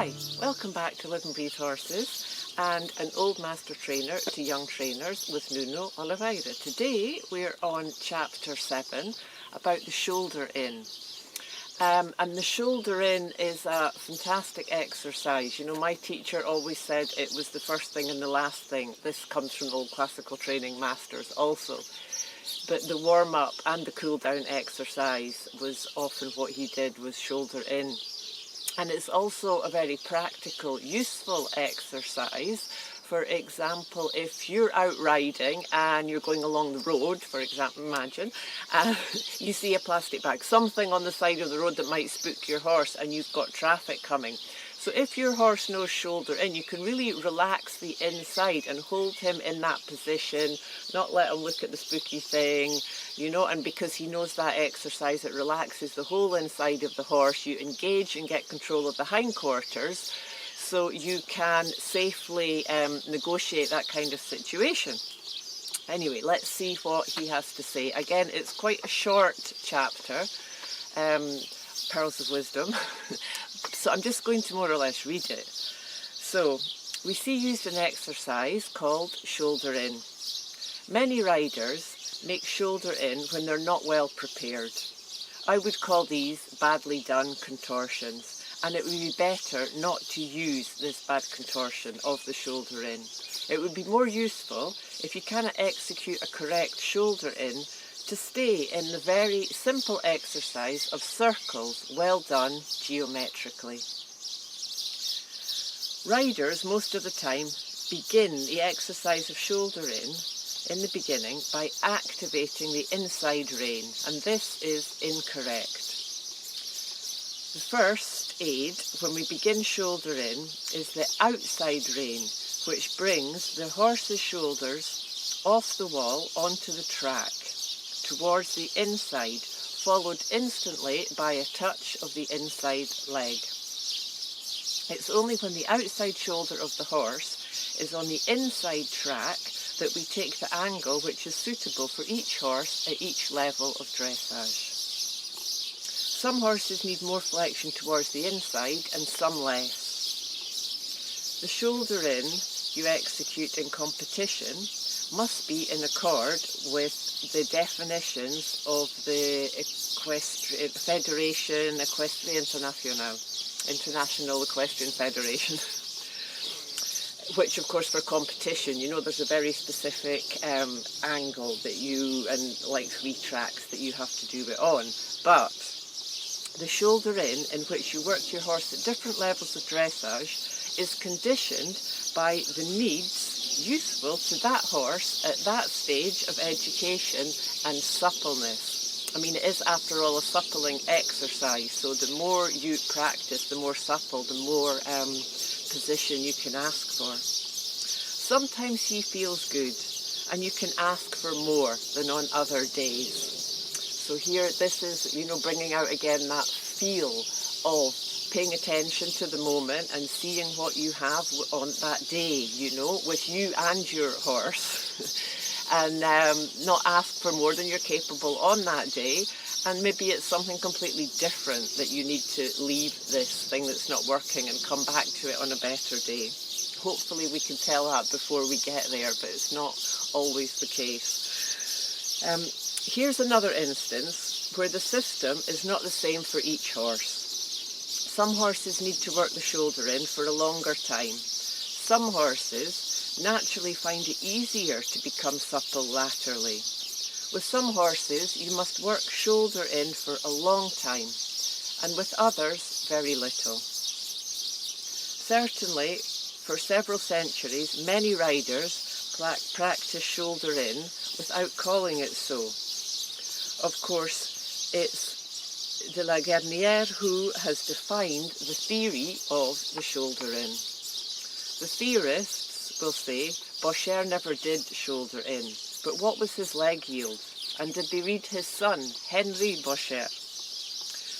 Hi, welcome back to Live and Breathe Horses and an old master trainer to young trainers with Nuno Oliveira. Today we're on chapter 7 about the shoulder in. And the shoulder in is a fantastic exercise. You know, my teacher always said it was the first thing and the last thing. This comes from old classical training masters also. But the warm-up and the cool-down exercise was often what he did, was shoulder in. And it's also a very practical, useful exercise. For example, if you're out riding and you're going along the road, for example, imagine, you see a plastic bag, something on the side of the road that might spook your horse, and you've got traffic coming. So if your horse knows shoulder in, you can really relax the inside and hold him in that position, not let him look at the spooky thing, you know, and because he knows that exercise, it relaxes the whole inside of the horse. You engage and get control of the hindquarters, so you can safely negotiate that kind of situation. Anyway, let's see what he has to say. Again, it's quite a short chapter, Pearls of Wisdom. So I'm just going to more or less read it. So, we see used an exercise called shoulder in. Many riders make shoulder in when they're not well prepared. I would call these badly done contortions, and it would be better not to use this bad contortion of the shoulder in. It would be more useful if you cannot execute a correct shoulder in to stay in the very simple exercise of circles well done geometrically. Riders most of the time begin the exercise of shoulder in the beginning by activating the inside rein, and this is incorrect. The first aid when we begin shoulder in is the outside rein, which brings the horse's shoulders off the wall onto the track towards the inside, followed instantly by a touch of the inside leg. It's only when the outside shoulder of the horse is on the inside track that we take the angle which is suitable for each horse at each level of dressage. Some horses need more flexion towards the inside and some less. The shoulder in you execute in competition must be in accord with the definitions of the Federation Equestre International Equestrian Federation, which of course for competition, you know, there's a very specific angle that you, and like 3 tracks that you have to do it on. But the shoulder in which you work your horse at different levels of dressage is conditioned by the needs useful to that horse at that stage of education and suppleness. I mean, it is after all a suppling exercise, so the more you practice, the more supple, the more position you can ask for. Sometimes he feels good, and you can ask for more than on other days. So here, this is, you know, bringing out again that feel of paying attention to the moment and seeing what you have on that day, you know, with you and your horse, and not ask for more than you're capable on that day. And maybe it's something completely different that you need to leave this thing that's not working and come back to it on a better day. Hopefully we can tell that before we get there, but it's not always the case. Here's another instance where the system is not the same for each horse. Some horses need to work the shoulder in for a longer time. Some horses naturally find it easier to become supple laterally. With some horses, you must work shoulder in for a long time, and with others, very little. Certainly, for several centuries, many riders practice shoulder in without calling it so. Of course, it's de la Guernière who has defined the theory of the shoulder in. The theorists will say Bocher never did shoulder in, but what was his leg yield? And did they read his son, Henry Bocher?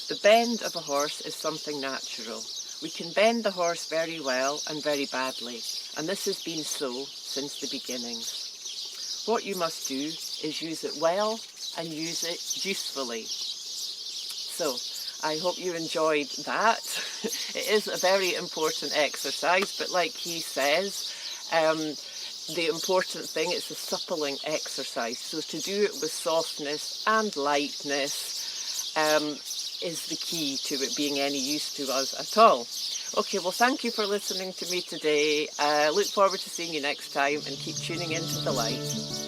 The bend of a horse is something natural. We can bend the horse very well and very badly, and this has been so since the beginnings. What you must do is use it well and use it usefully. So, I hope you enjoyed that. It is a very important exercise, but like he says, the important thing is the suppling exercise. So to do it with softness and lightness is the key to it being any use to us at all. Okay, well, thank you for listening to me today. Look forward to seeing you next time, and keep tuning into the light.